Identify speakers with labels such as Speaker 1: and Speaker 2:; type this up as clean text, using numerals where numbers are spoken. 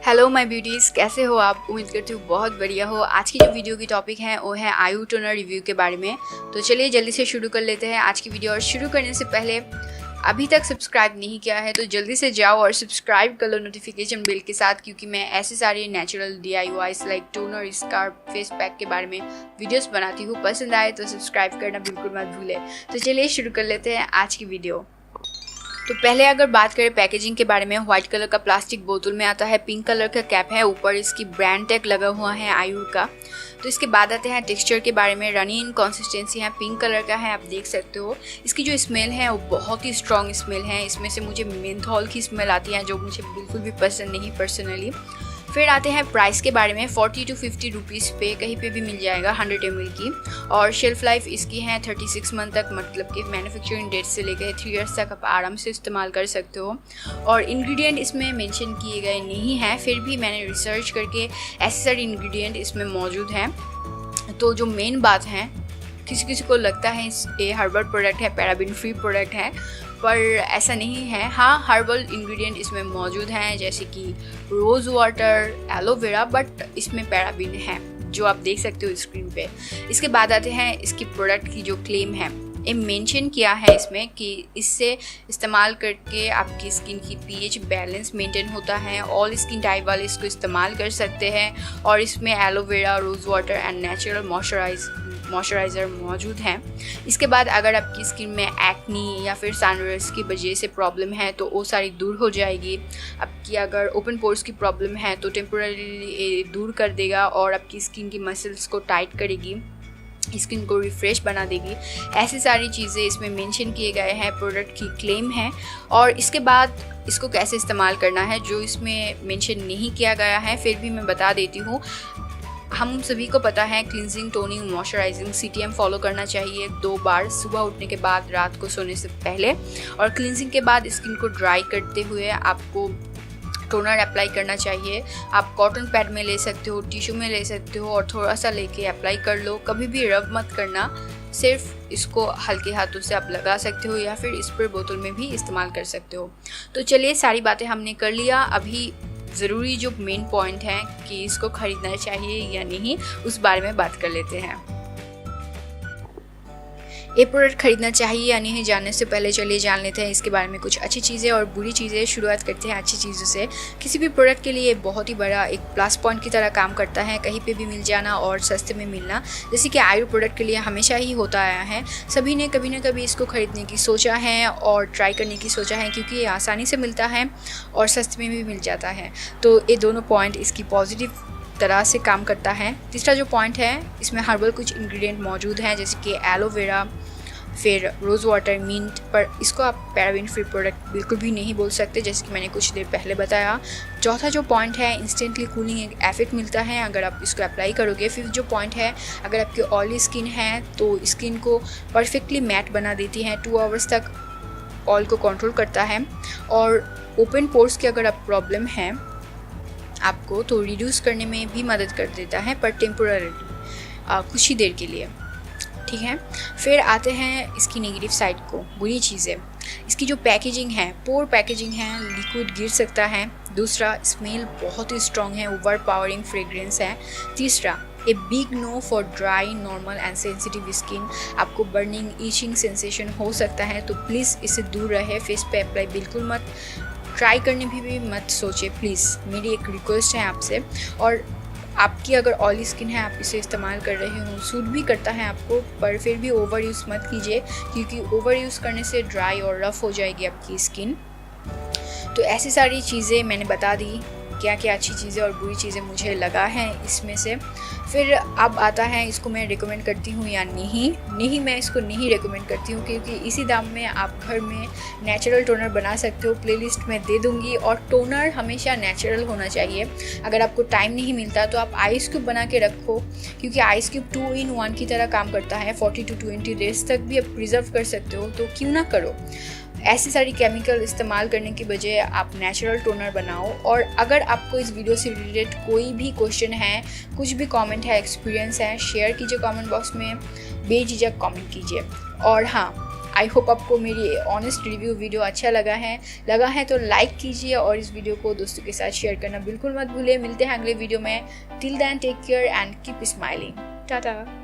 Speaker 1: Hello my beauties, कैसे हो आप? उम्मीद करती हूँ बहुत बढ़िया हो। आज की जो वीडियो की टॉपिक है वो है आयु टोनर रिव्यू के बारे में। तो चलिए जल्दी से शुरू कर लेते हैं आज की वीडियो। और शुरू करने से पहले अभी तक सब्सक्राइब नहीं किया है तो जल्दी से जाओ और सब्सक्राइब कर लो नोटिफिकेशन बेल के साथ, क्योंकि मैं ऐसे सारे natural DIYs like toner, scarf, face pack के बारे में वीडियोस बनाती हूँ। पसंद आए तो सब्सक्राइब करना बिल्कुल मत भूलें। तो चलिए शुरू कर लेते हैं आज की वीडियो। तो पहले अगर बात करें पैकेजिंग के बारे में, व्हाइट कलर का प्लास्टिक बोतल में आता है, पिंक कलर का कैप है, ऊपर इसकी ब्रांड टैग लगा हुआ है आयुर का। तो इसके बाद आते हैं टेक्सचर के बारे में। रनी इन कंसिस्टेंसी है, पिंक कलर का है, आप देख सकते हो। इसकी जो स्मेल है वो बहुत ही स्ट्रॉन्ग स्मेल है। इसमें से मुझे मेंथोल की स्मेल आती है जो मुझे बिल्कुल भी पसंद नहीं पर्सनली। फिर आते हैं प्राइस के बारे में। 40 to 50 रुपीज़ पे कहीं पे भी मिल जाएगा 100 ml की। और शेल्फ लाइफ इसकी है 36 मंथ तक, मतलब कि मैन्युफैक्चरिंग डेट से लेकर 3 years तक आप आराम से इस्तेमाल कर सकते हो। और इंग्रेडिएंट इसमें मेंशन किए गए नहीं हैं, फिर भी मैंने रिसर्च करके ऐसे सारे इंग्रेडिएंट इसमें मौजूद हैं। तो जो मेन बात है, किसी किसी को लगता है ये हर्बल प्रोडक्ट है, पैराबिन फ्री प्रोडक्ट है, पर ऐसा नहीं है। हाँ, हर्बल इंग्रेडिएंट इसमें मौजूद हैं जैसे कि रोज़ वाटर, एलोवेरा, बट इसमें पैराबिन है जो आप देख सकते हो स्क्रीन पे। इसके बाद आते हैं इसकी प्रोडक्ट की जो क्लेम है। ये मेंशन किया है इसमें कि इससे इस्तेमाल करके आपकी स्किन की pH बैलेंस मेंटेन होता है। ऑल स्किन टाइप वाले इसको इस्तेमाल कर सकते हैं। और इसमें aloe vera, rose water and natural moisturizer मौजूद हैं। इसके बाद अगर आपकी स्किन में एक्नी या फिर सनबर्न की वजह से प्रॉब्लम है तो वो सारी दूर हो जाएगी। आपकी अगर ओपन पोर्स की प्रॉब्लम है तो टेम्पोररी दूर कर देगा और आपकी स्किन की मसल्स को टाइट करेगी, स्किन को रिफ्रेश बना देगी। ऐसी सारी चीज़ें इसमें मेंशन किए गए हैं, प्रोडक्ट की क्लेम है। और इसके बाद इसको कैसे इस्तेमाल करना है जो इसमें मेंशन नहीं किया गया है, फिर भी मैं बता देती हूँ। हम सभी को पता है cleansing, toning, moisturising, CTM follow करना चाहिए 2 बार, सुबह उठने के बाद, रात को सोने से पहले। और क्लिनजिंग के बाद स्किन को ड्राई करते हुए आपको टोनर अप्लाई करना चाहिए। आप कॉटन पैड में ले सकते हो, टिश्यू में ले सकते हो और थोड़ा सा लेके अप्लाई कर लो। कभी भी रब मत करना, सिर्फ इसको हल्के हाथों से आप लगा सकते हो या फिर स्प्रे बोतल में भी इस्तेमाल कर सकते हो। तो चलिए सारी बातें हमने कर लिया। अभी ज़रूरी जो मेन पॉइंट है कि इसको ख़रीदना चाहिए या नहीं, उस बारे में बात कर लेते हैं। ये प्रोडक्ट खरीदना चाहिए या नहीं जानने से पहले चलिए जान लेते हैं इसके बारे में कुछ अच्छी चीज़ें और बुरी चीज़ें। शुरुआत करते हैं अच्छी चीज़ों से। किसी भी प्रोडक्ट के लिए बहुत ही बड़ा एक प्लस पॉइंट की तरह काम करता है कहीं पे भी मिल जाना और सस्ते में मिलना, जैसे कि आयु प्रोडक्ट के लिए हमेशा ही होता आया है। सभी ने कभी ना कभी इसको खरीदने की सोचा है और ट्राई करने की सोचा है, क्योंकि ये आसानी से मिलता है और सस्ते में भी मिल जाता है। तो ये दोनों पॉइंट इसकी पॉजिटिव तरह से काम करता है। तीसरा जो पॉइंट है, इसमें हर्बल कुछ इंग्रेडिएंट मौजूद हैं जैसे कि एलोवेरा, फिर रोज़ वाटर, मिंट, पर इसको आप पैराबिन फ्री प्रोडक्ट बिल्कुल भी नहीं बोल सकते, जैसे कि मैंने कुछ देर पहले बताया। चौथा जो पॉइंट है, इंस्टेंटली कूलिंग एक इफेक्ट मिलता है अगर आप इसको अप्लाई करोगे। फिफ्थ जो पॉइंट है, अगर आपकी ऑयली स्किन है तो स्किन को परफेक्टली मैट बना देती है, 2 आवर्स तक ऑयल को कंट्रोल करता है। और ओपन पोर्स की अगर आप प्रॉब्लम है आपको तो रिड्यूस करने में भी मदद कर देता है, पर टेम्पोररी, कुछ ही देर के लिए, ठीक है। फिर आते हैं इसकी नेगेटिव साइड को, बुरी चीज़ें। इसकी जो पैकेजिंग है, पोर पैकेजिंग है, लिक्विड गिर सकता है। दूसरा, स्मेल बहुत ही स्ट्रॉन्ग है, ओवर पावरिंग फ्रेग्रेंस है। तीसरा, a big no for dry, normal and sensitive skin. आपको बर्निंग, ईचिंग सेंसेशन हो सकता है, तो प्लीज़ इससे दूर रहे। फेस पे अप्लाई बिल्कुल मत, ट्राई करने भी मत सोचे प्लीज़, मेरी एक रिक्वेस्ट है आपसे। और आपकी अगर ऑयली स्किन है, आप इसे इस्तेमाल कर रहे हो, सूट भी करता है आपको, पर फिर भी ओवर यूज़ मत कीजिए, क्योंकि ओवर यूज़ करने से ड्राई और रफ़ हो जाएगी आपकी स्किन। तो ऐसी सारी चीज़ें मैंने बता दी, क्या क्या अच्छी चीज़ें और बुरी चीज़ें मुझे लगा है इसमें से। फिर अब आता है इसको मैं रिकमेंड करती हूँ या नहीं मैं इसको नहीं रिकमेंड करती हूँ, क्योंकि इसी दाम में आप घर में नेचुरल टोनर बना सकते हो। प्लेलिस्ट में दे दूँगी। और टोनर हमेशा नेचुरल होना चाहिए। अगर आपको टाइम नहीं मिलता तो आप आइस क्यूब बना के रखो, क्योंकि आइस क्यूब 2 in 1 की तरह काम करता है। 40 to 20 डेज तक भी आप प्रिजर्व कर सकते हो, तो क्यों ना करो। ऐसी सारी केमिकल इस्तेमाल करने की बजाय आप नेचुरल टोनर बनाओ। और अगर आपको इस वीडियो से रिलेटेड कोई भी क्वेश्चन है, कुछ भी कमेंट है, एक्सपीरियंस है, शेयर कीजिए कमेंट बॉक्स में, बेझिझक कमेंट कीजिए। और हाँ, आई होप आपको मेरी ऑनेस्ट रिव्यू वीडियो अच्छा लगा है तो लाइक कीजिए और इस वीडियो को दोस्तों के साथ शेयर करना बिल्कुल मत भूलिए। मिलते हैं अगले वीडियो में। Till then take care and keep smiling. Tata.